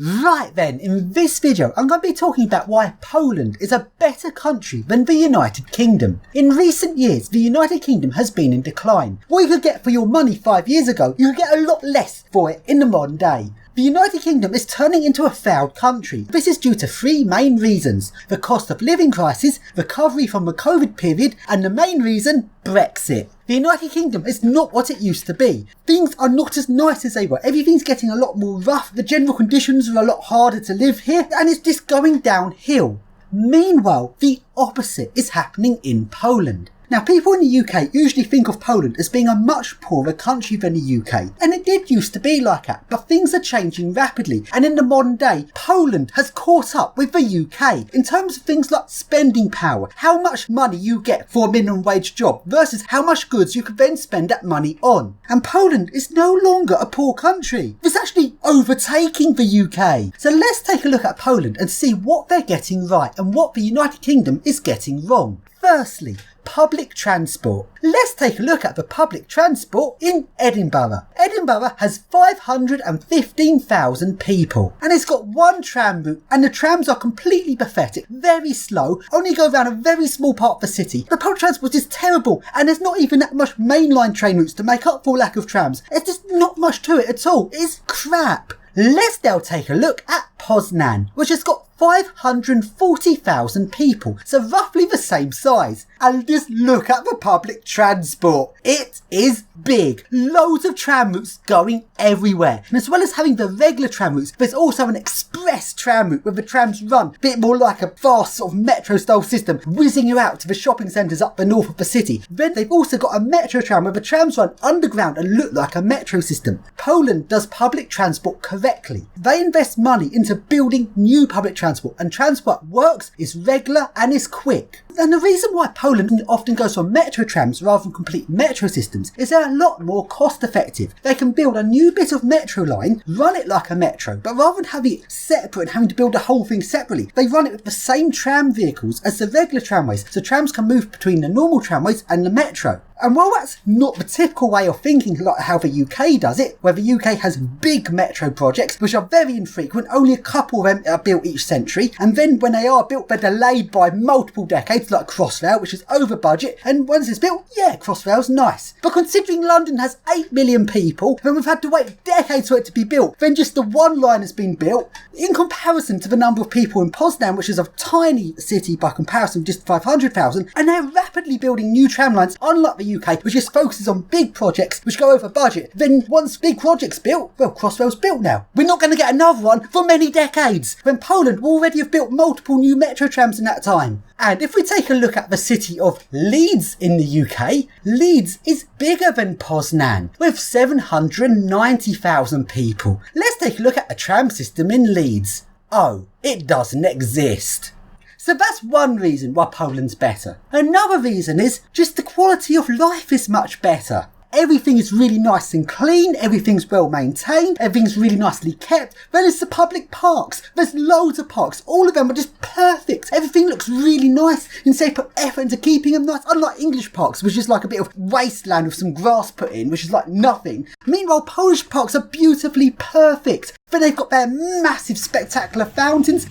Right then, in this video I'm going to be talking about why Poland is a better country than the United Kingdom. In recent years, the United Kingdom has been in decline. What you could get for your money 5 years ago, you could get a lot less for it in the modern day. The United Kingdom is turning into a failed country. This is due to three main reasons: the cost of living crisis, recovery from the COVID period, and the main reason, Brexit. The United Kingdom is not what it used to be. Things are not as nice as they were. Everything's getting a lot more rough. The general conditions are a lot harder to live here, and it's just going downhill. Meanwhile, the opposite is happening in Poland. Now, people in the UK usually think of Poland as being a much poorer country than the UK, and it did used to be like that, but things are changing rapidly, and in the modern day, Poland has caught up with the UK in terms of things like spending power, how much money you get for a minimum wage job versus how much goods you could then spend that money on. And Poland is no longer a poor country. It's actually overtaking the UK. So let's take a look at Poland and see what they're getting right and what the United Kingdom is getting wrong. Firstly, public transport. Let's take a look at the public transport in Edinburgh. Edinburgh has 515,000 people and it's got one tram route, and the trams are completely pathetic, very slow, only go around a very small part of the city. The public transport is terrible and there's not even that much mainline train routes to make up for lack of trams. There's just not much to it at all. It's crap. Let's now take a look at Poznan, which has got 540,000 people, so roughly the same size. And just look at the public transport. It is big. Loads of tram routes going everywhere. And as well as having the regular tram routes, there's also an express tram route where the trams run a bit more like a fast sort of metro style system, whizzing you out to the shopping centres up the north of the city. Then they've also got a metro tram where the trams run underground and look like a metro system. Poland does public transport correctly. They invest money into building new public transport, and transport works, is regular and is quick. And the reason why Poland often goes for metro trams rather than complete metro systems is they're a lot more cost effective. They can build a new bit of metro line, run it like a metro, but rather than having it separate and having to build the whole thing separately, they run it with the same tram vehicles as the regular tramways, so trams can move between the normal tramways and the metro. And while that's not the typical way of thinking like how the UK does it, where the UK has big metro projects which are very infrequent, only a couple of them are built each century, and then when they are built they're delayed by multiple decades, like Crossrail, which is over budget, and once it's built, yeah, Crossrail's nice. But considering London has 8 million people, and we've had to wait decades for it to be built, then just the one line has been built, in comparison to the number of people in Poznan, which is a tiny city by comparison, just 500,000, and they're rapidly building new tram lines, unlike the UK, which just focuses on big projects which go over budget. Then once big projects built, well, Crossrail's built now. We're not going to get another one for many decades, when Poland will already have built multiple new metro trams in that time. And if we take a look at the city of Leeds in the UK, Leeds is bigger than Poznan, with 790,000 people. Let's take a look at the tram system in Leeds. Oh, it doesn't exist. So that's one reason why Poland's better. Another reason is just the quality of life is much better. Everything is really nice and clean, everything's well maintained, everything's really nicely kept. Then there's the public parks. There's loads of parks. All of them are just perfect. Everything looks really nice and they put effort into keeping them nice. Unlike English parks, which is like a bit of wasteland with some grass put in, which is like nothing. Meanwhile, Polish parks are beautifully perfect. Then they've got their massive spectacular fountains.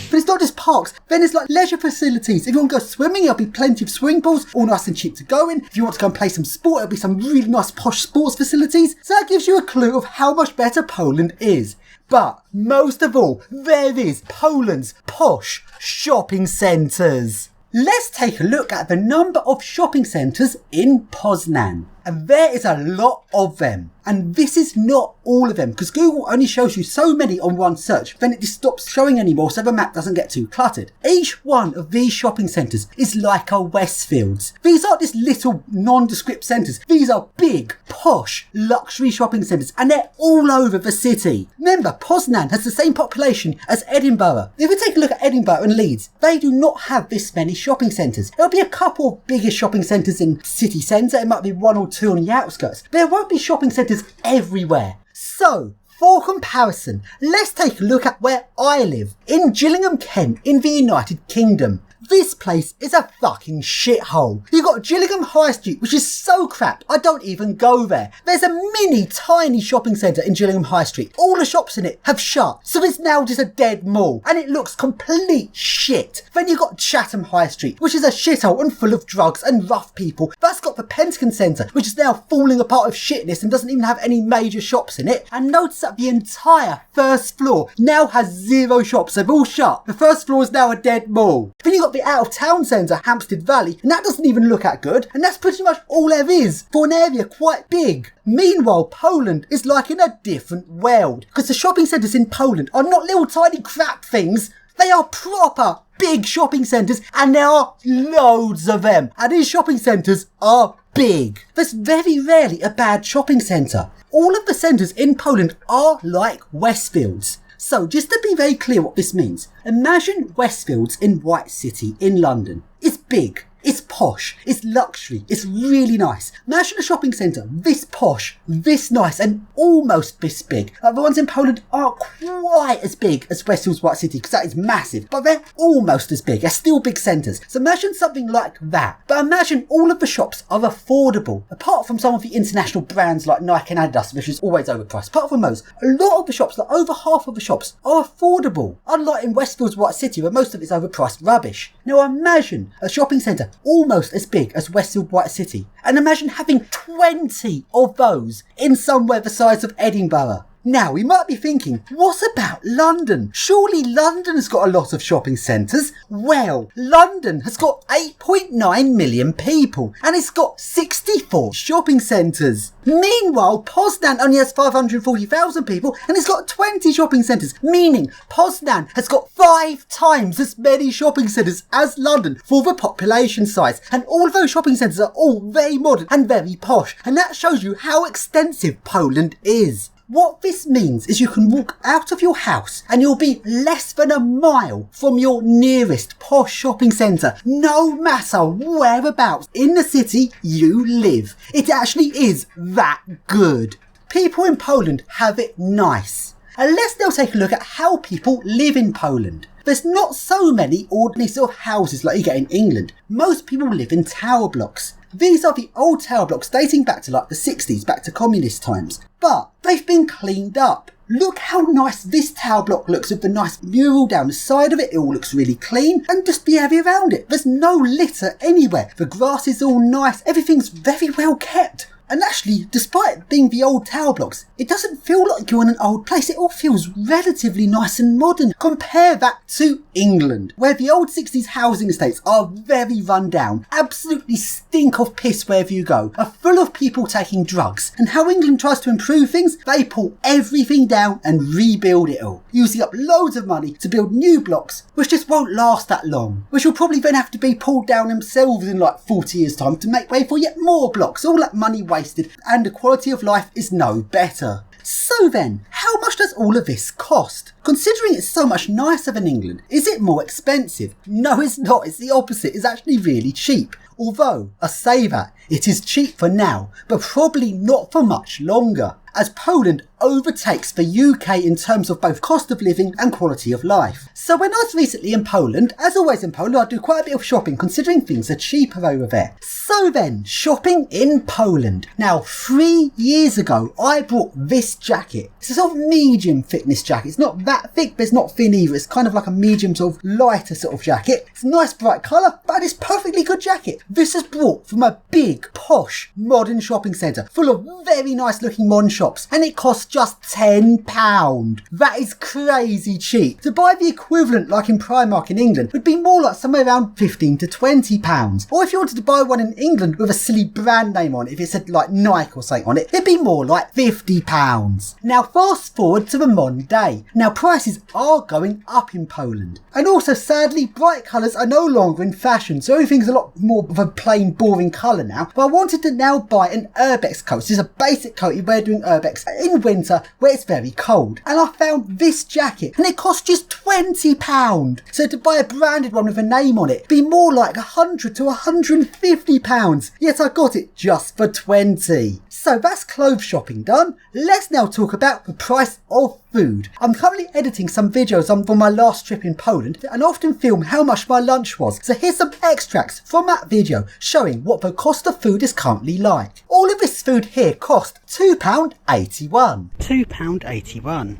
But it's not just parks, then there's like leisure facilities. If you want to go swimming, there'll be plenty of swimming pools, all nice and cheap to go in. If you want to go and play some sport, there'll be some really nice posh sports facilities. So that gives you a clue of how much better Poland is. But most of all, there is Poland's posh shopping centres. Let's take a look at the number of shopping centres in Poznan. And there is a lot of them. And this is not all of them, because Google only shows you so many on one search, then it just stops showing anymore so the map doesn't get too cluttered. Each one of these shopping centres is like a Westfields. These aren't just little nondescript centres. These are big, posh, luxury shopping centres, and they're all over the city. Remember, Poznan has the same population as Edinburgh. If we take a look at Edinburgh and Leeds, they do not have this many shopping centres. There'll be a couple of bigger shopping centres in city centre, it might be one or two on the outskirts, but there won't be shopping centres everywhere. So, For comparison, let's take a look at where I live, in Gillingham, Kent, in the United Kingdom. This place is a fucking shithole. You've got Gillingham High Street, which is so crap, I don't even go there. There's a mini tiny shopping centre in Gillingham High Street. All the shops in it have shut, so it's now just a dead mall, and it looks complete shit. Then you've got Chatham High Street, which is a shithole and full of drugs and rough people. That's got the Pentagon Centre, which is now falling apart of shitness and doesn't even have any major shops in it. And notice that the entire first floor now has 0 shops. They've all shut. The first floor is now a dead mall. Then you've got the out of town centre, Hampstead Valley, and that doesn't even look that good, and that's pretty much all there is for an area quite big. Meanwhile, Poland is like in a different world, because the shopping centres in Poland are not little tiny crap things, they are proper big shopping centres, and there are loads of them, and these shopping centres are big. There's very rarely a bad shopping centre. All of the centres in Poland are like Westfields. So, just to be very clear what this means, imagine Westfields in White City in London. It's big, it's posh, it's luxury, it's really nice. Imagine a shopping centre this posh, this nice, and almost this big. The ones in Poland aren't quite as big as Westfields White City, because that is massive, but they're almost as big. They're still big centres. So imagine something like that. But imagine all of the shops are affordable, apart from some of the international brands like Nike and Adidas, which is always overpriced. Apart from those, a lot of the shops, like over half of the shops, are affordable. Unlike in Westfields White City, where most of it's overpriced rubbish. Now imagine a shopping centre almost as big as Westfield White City, and imagine having 20 of those in somewhere the size of Edinburgh. Now, we might be thinking, what about London? Surely London has got a lot of shopping centres. Well, London has got 8.9 million people, and it's got 64 shopping centres. Meanwhile, Poznan only has 540,000 people, and it's got 20 shopping centres, meaning Poznan has got 5 times as many shopping centres as London for the population size. And all of those shopping centres are all very modern and very posh, and that shows you how extensive Poland is. What this means is you can walk out of your house and you'll be less than a mile from your nearest posh shopping centre, no matter whereabouts in the city you live. It actually is that good. People in Poland have it nice. And let's now take a look at how people live in Poland. There's not so many ordinary sort of houses like you get in England. Most people live in tower blocks. These are the old tower blocks dating back to like the 60s, back to communist times. But they've been cleaned up. Look how nice this tower block looks with the nice mural down the side of it. It all looks really clean, and just the area around it. There's no litter anywhere. The grass is all nice. Everything's very well kept. And actually, despite being the old tower blocks, it doesn't feel like you're in an old place. It all feels relatively nice and modern. Compare that to England, where the old 60s housing estates are very run down, absolutely stink of piss wherever you go, are full of people taking drugs. And how England tries to improve things, they pull everything down and rebuild it all, using up loads of money to build new blocks, which just won't last that long, which will probably then have to be pulled down themselves in like 40 years' time to make way for yet more blocks. All that money wasted, and the quality of life is no better. So then, how much does all of this cost? Considering it's so much nicer than England, is it more expensive? No, it's not. It's the opposite. It's actually really cheap. Although, I say that, it is cheap for now, but probably not for much longer, as Poland overtakes the UK in terms of both cost of living and quality of life. So when I was recently in Poland, as always in Poland, I do quite a bit of shopping considering things are cheaper over there. So then, shopping in Poland. Now, 3 years ago, I bought this jacket. It's a sort of medium thickness jacket. It's not that thick, but it's not thin either. It's kind of like a medium sort of lighter sort of jacket. It's a nice bright colour, but it's a perfectly good jacket. This is brought from a big, posh, modern shopping centre full of very nice looking modern shops, and it costs just £10. That is crazy cheap. To buy the equivalent like in Primark in England would be more like somewhere around £15 to £20. Or if you wanted to buy one in England with a silly brand name on it, if it said like Nike or something on it, it'd be more like £50. Now fast forward to the modern day. Now prices are going up in Poland. And also sadly, bright colours are no longer in fashion, so everything's a lot more of a plain boring colour now. But I wanted to now buy an URBEX coat. This is a basic coat you wear during URBEX in winter where it's very cold. And I found this jacket and it cost just £20. So to buy a branded one with a name on it, it'd be more like £100 to £150. Yet I got it just for 20. So that's clothes shopping done. Let's now talk about the price of food. I'm currently editing some videos from my last trip in Poland and often film how much my lunch was. So here's some extracts from that video showing what the cost of food is currently like. All of this food here cost £2.81. £2.81.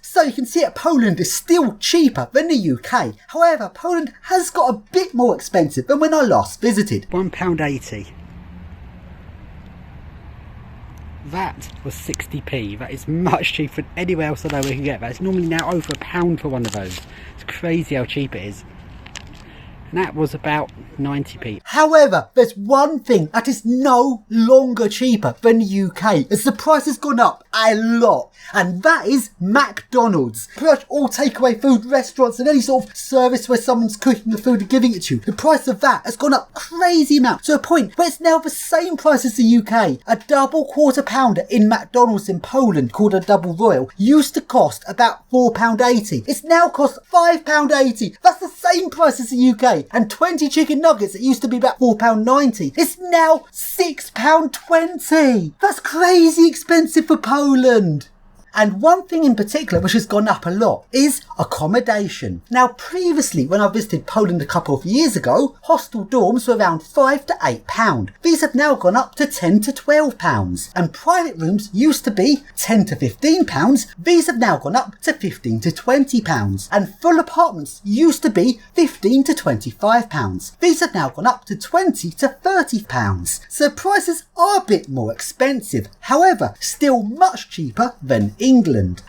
So you can see that Poland is still cheaper than the UK. However, Poland has got a bit more expensive than when I last visited. £1.80. That was 60p. That is much cheaper than anywhere else I know we can get that. It's normally now over £1 for one of those. It's crazy how cheap it is. And that was about 90p. However, there's one thing that is no longer cheaper than the UK, as the price has gone up a lot, and that is McDonald's. Pretty much all takeaway food restaurants and any sort of service where someone's cooking the food and giving it to you, the price of that has gone up crazy amount, to a point where it's now the same price as the UK. A double quarter pounder in McDonald's in Poland, called a double royal, used to cost about £4.80. It's now cost £5.80. That's the same price as the UK. And 20 chicken nuggets that used to be about £4.90. It's now £6.20. That's crazy expensive for Poland. And one thing in particular which has gone up a lot is accommodation. Now previously, when I visited Poland a couple of years ago, hostel dorms were around £5 to £8. These have now gone up to £10 to £12. And private rooms used to be £10 to £15. These have now gone up to £15 to £20. And full apartments used to be £15 to £25. These have now gone up to £20 to £30. So prices are a bit more expensive. However, still much cheaper than England.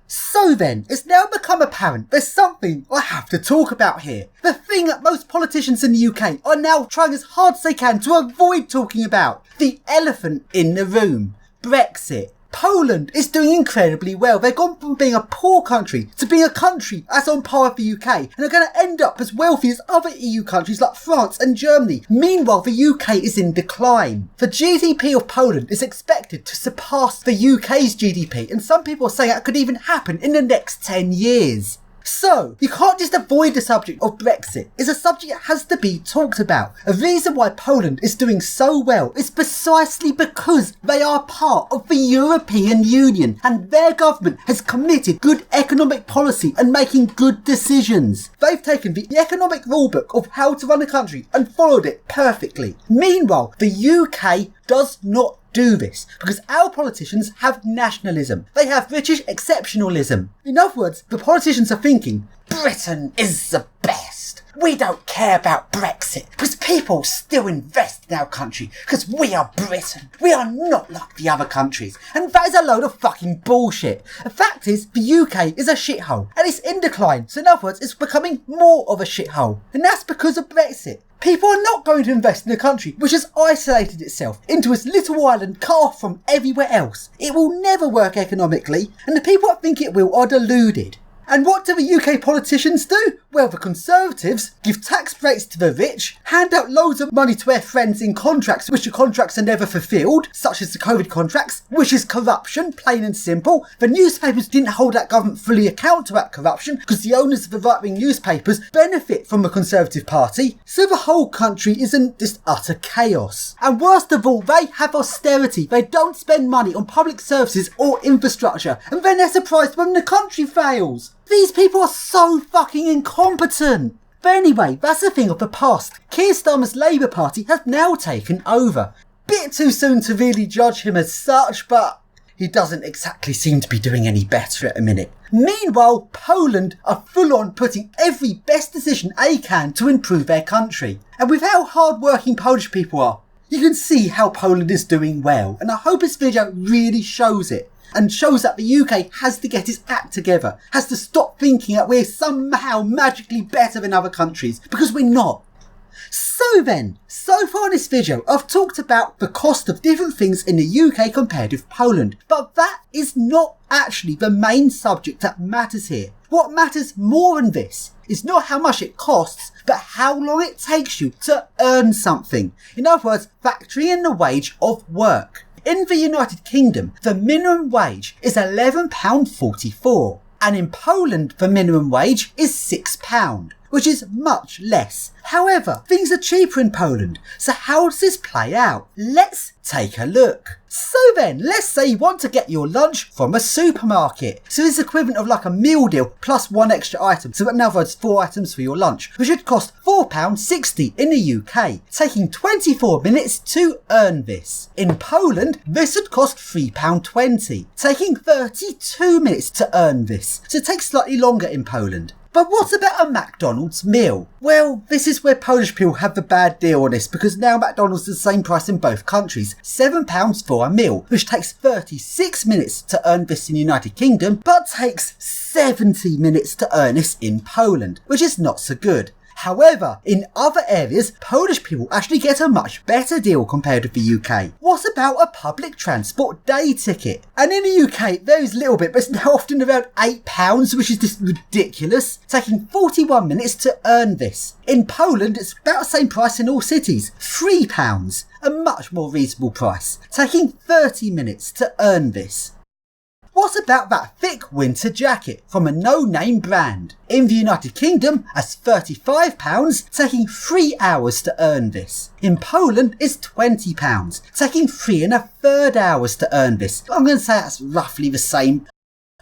So then, it's now become apparent there's something I have to talk about here. The thing that most politicians in the UK are now trying as hard as they can to avoid talking about. The elephant in the room. Brexit. Poland is doing incredibly well. They've gone from being a poor country to being a country that's on par with the UK, and are going to end up as wealthy as other EU countries like France and Germany. Meanwhile, the UK is in decline. The GDP of Poland is expected to surpass the UK's GDP, and some people are saying that could even happen in the next 10 years. So, you can't just avoid the subject of Brexit. It's a subject that has to be talked about. A reason why Poland is doing so well is precisely because they are part of the European Union, and their government has committed good economic policy and making good decisions. They've taken the economic rulebook of how to run a country and followed it perfectly. Meanwhile, the UK does not do this, because our politicians have nationalism. They have British exceptionalism. In other words, the politicians are thinking, Britain is the best. We don't care about Brexit because people still invest in our country because we are Britain. We are not like the other countries. And that is a load of fucking bullshit. The fact is, the UK is a shithole and it's in decline. So in other words, it's becoming more of a shithole. And that's because of Brexit. People are not going to invest in a country which has isolated itself into its little island cut off from everywhere else. It will never work economically, and the people that think it will are deluded. And what do the UK politicians do? Well, the Conservatives give tax breaks to the rich, hand out loads of money to their friends in contracts which the contracts are never fulfilled, such as the COVID contracts, which is corruption, plain and simple. The newspapers didn't hold that government fully account to that corruption because the owners of the right-wing newspapers benefit from the Conservative Party. So the whole country is in just utter chaos. And worst of all, they have austerity. They don't spend money on public services or infrastructure, and then they're surprised when the country fails. These people are so fucking incompetent. But anyway, that's a thing of the past. Keir Starmer's Labour Party has now taken over. Bit too soon to really judge him as such, but he doesn't exactly seem to be doing any better at the minute. Meanwhile, Poland are full on putting every best decision they can to improve their country. And with how hard-working Polish people are, you can see how Poland is doing well. And I hope this video really shows it. And shows that the UK has to get its act together, has to stop thinking that we're somehow magically better than other countries, because we're not. So then, so far in this video, I've talked about the cost of different things in the UK compared with Poland, but that is not actually the main subject that matters here. What matters more than this is not how much it costs, but how long it takes you to earn something. In other words, factoring in the wage of work. In the United Kingdom, the minimum wage is £11.44, and in Poland the minimum wage is £6, which is much less. However, things are cheaper in Poland, so how does this play out? Let's take a look. So then, let's say you want to get your lunch from a supermarket. So this is equivalent of like a meal deal plus one extra item. So in other words, 4 items for your lunch, which would cost £4.60 in the UK, taking 24 minutes to earn this. In Poland, this would cost £3.20, taking 32 minutes to earn this. So it takes slightly longer in Poland. But what about a McDonald's meal? Well, this is where Polish people have the bad deal on this, because now McDonald's is the same price in both countries, £7 for a meal, which takes 36 minutes to earn this in the United Kingdom, but takes 70 minutes to earn this in Poland, which is not so good. However, in other areas, Polish people actually get a much better deal compared with the UK. What about a public transport day ticket? And in the UK, it varies a little bit, but it's now often around £8, which is just ridiculous, taking 41 minutes to earn this. In Poland, it's about the same price in all cities, £3, a much more reasonable price, taking 30 minutes to earn this. What about that thick winter jacket from a no-name brand? In the United Kingdom, that's £35, taking 3 hours to earn this. In Poland, it's £20, taking 3.33 hours to earn this. I'm going to say that's roughly the same.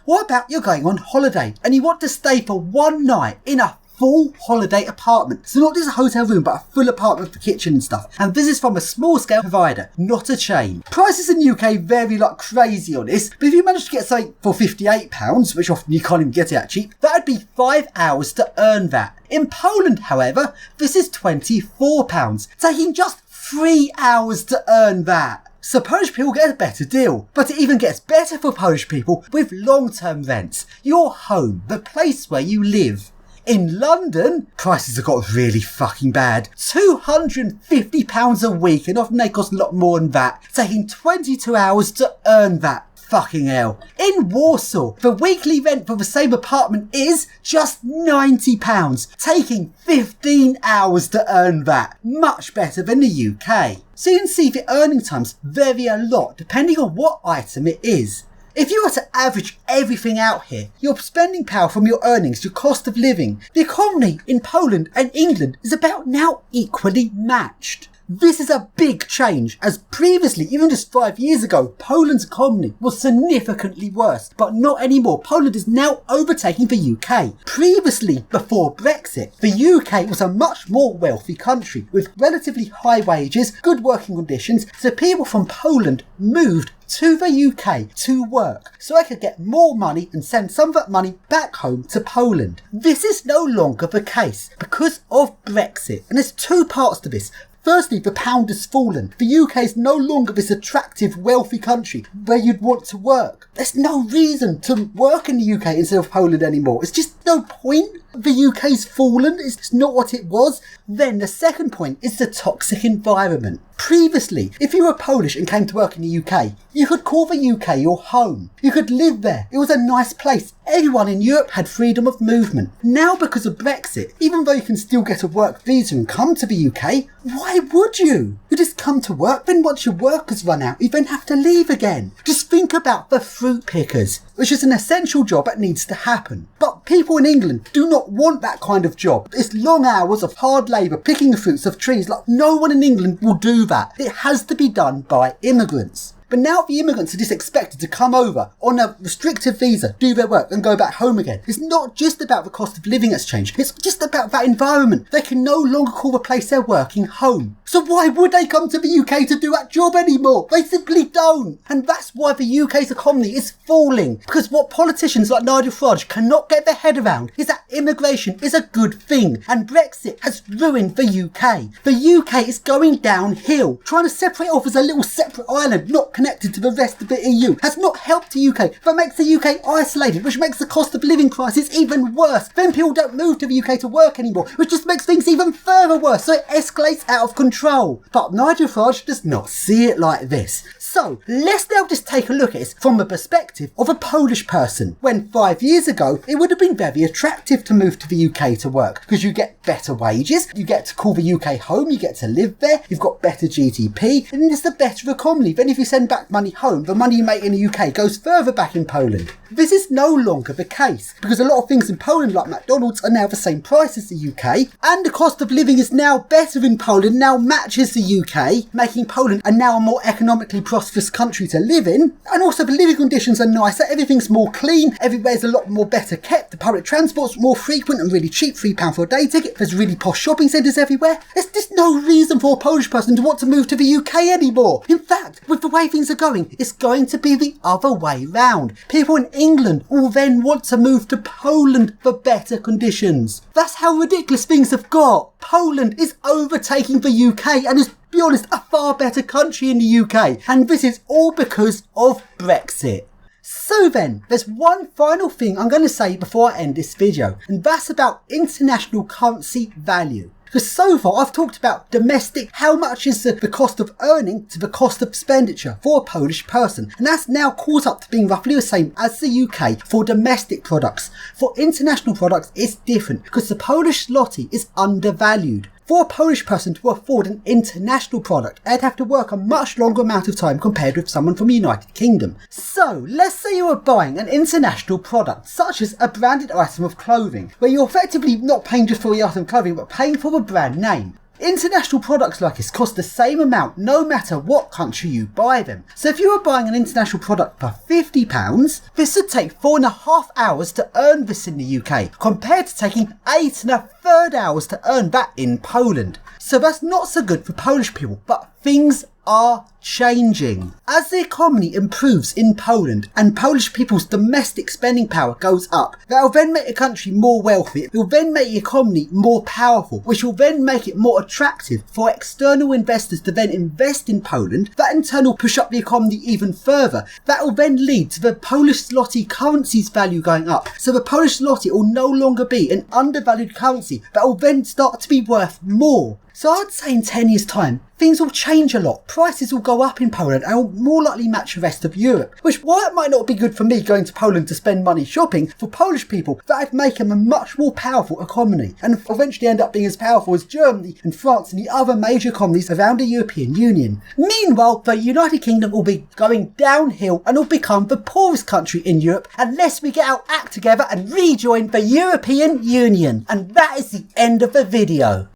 What about you're going on holiday and you want to stay for one night in a full holiday apartment? So not just a hotel room, but a full apartment with the kitchen and stuff. And this is from a small scale provider, not a chain. Prices in the UK vary like crazy on this, but if you manage to get something for £58, which often you can't even get it that cheap, that would be 5 hours to earn that. In Poland, however, this is £24, taking just 3 hours to earn that. So Polish people get a better deal, but it even gets better for Polish people with long-term rents. Your home, the place where you live. In London, prices have got really fucking bad. £250 a week, and often they cost a lot more than that, taking 22 hours to earn that. Fucking hell. In Warsaw, the weekly rent for the same apartment is just £90, taking 15 hours to earn that. Much better than the UK. So you can see the earning times vary a lot depending on what item it is. If you were to average everything out here, your spending power from your earnings, your cost of living, the economy in Poland and England is about now equally matched. This is a big change, as previously, even just 5 years ago, Poland's economy was significantly worse, but not anymore. Poland is now overtaking the UK. Previously, before Brexit, the UK was a much more wealthy country, with relatively high wages, good working conditions, so people from Poland moved to the UK to work, so I could get more money and send some of that money back home to Poland. This is no longer the case because of Brexit, and there's two parts to this. Firstly, the pound has fallen. The UK is no longer this attractive, wealthy country where you'd want to work. There's no reason to work in the UK instead of Poland anymore. It's just no point. The UK's fallen. It's not what it was. Then the second point is the toxic environment. Previously, if you were Polish and came to work in the UK, you could call the UK your home. You could live there. It was a nice place. Everyone in Europe had freedom of movement. Now, because of Brexit, even though you can still get a work visa and come to the UK, why would you? You just come to work, then once your work has run out, you then have to leave again. Just think about the fruit pickers, which is an essential job that needs to happen. But people in England do not want that kind of job. It's long hours of hard labour picking the fruits of trees. Like, no one in England will do that. It has to be done by immigrants. But now the immigrants are just expected to come over on a restrictive visa, do their work and go back home again. It's not just about the cost of living that's changed. It's just about that environment. They can no longer call the place they're working home. So why would they come to the UK to do that job anymore? They simply don't. And that's why the UK's economy is falling. Because what politicians like Nigel Farage cannot get their head around is that immigration is a good thing. And Brexit has ruined the UK. The UK is going downhill. Trying to separate off as a little separate island, not connected to the rest of the EU, has not helped the UK, but makes the UK isolated, which makes the cost of living crisis even worse. Then people don't move to the UK to work anymore, which just makes things even further worse, so it escalates out of control. But Nigel Farage does not see it like this. So let's now just take a look at it from the perspective of a Polish person. When 5 years ago, it would have been very attractive to move to the UK to work because you get better wages, you get to call the UK home, you get to live there, you've got better GDP, and it's a better economy. Then if you send back money home, the money you make in the UK goes further back in Poland. This is no longer the case because a lot of things in Poland like McDonald's are now the same price as the UK, and the cost of living is now better in Poland, now matches the UK, making Poland a now more economically prosperous country to live in. And also the living conditions are nicer, everything's more clean, everywhere's a lot more better kept, the public transport's more frequent and really cheap, £3 for a day ticket, there's really posh shopping centres everywhere. There's just no reason for a Polish person to want to move to the UK anymore. In fact, with the way things are going, it's going to be the other way round. People in England will then want to move to Poland for better conditions. That's how ridiculous things have got. Poland is overtaking the UK and is, to be honest, a far better country in the UK. And this is all because of Brexit. So then, there's one final thing I'm going to say before I end this video, and that's about international currency value. Because so far I've talked about domestic, how much is the cost of earning to the cost of expenditure for a Polish person. And that's now caught up to being roughly the same as the UK for domestic products. For international products it's different because the Polish zloty is undervalued. For a Polish person to afford an international product, they'd have to work a much longer amount of time compared with someone from the United Kingdom. So, let's say you are buying an international product, such as a branded item of clothing, where you're effectively not paying just for the item of clothing, but paying for the brand name. International products like this cost the same amount no matter what country you buy them. So if you are buying an international product for £50, this would take 4.5 hours to earn this in the UK, compared to taking 8.33 hours to earn that in Poland. So that's not so good for Polish people, but things are changing. As the economy improves in Poland and Polish people's domestic spending power goes up, that will then make the country more wealthy. It will then make the economy more powerful, which will then make it more attractive for external investors to then invest in Poland. That in turn will push up the economy even further. That will then lead to the Polish zloty currency's value going up. So the Polish zloty will no longer be an undervalued currency, but will then start to be worth more. So I'd say in 10 years' time, things will change a lot. Prices will go up in Poland and will more likely match the rest of Europe. Which, while it might not be good for me going to Poland to spend money shopping, for Polish people, that'd make them a much more powerful economy and eventually end up being as powerful as Germany and France and the other major economies around the European Union. Meanwhile, the United Kingdom will be going downhill and will become the poorest country in Europe unless we get our act together and rejoin the European Union. And that is the end of the video.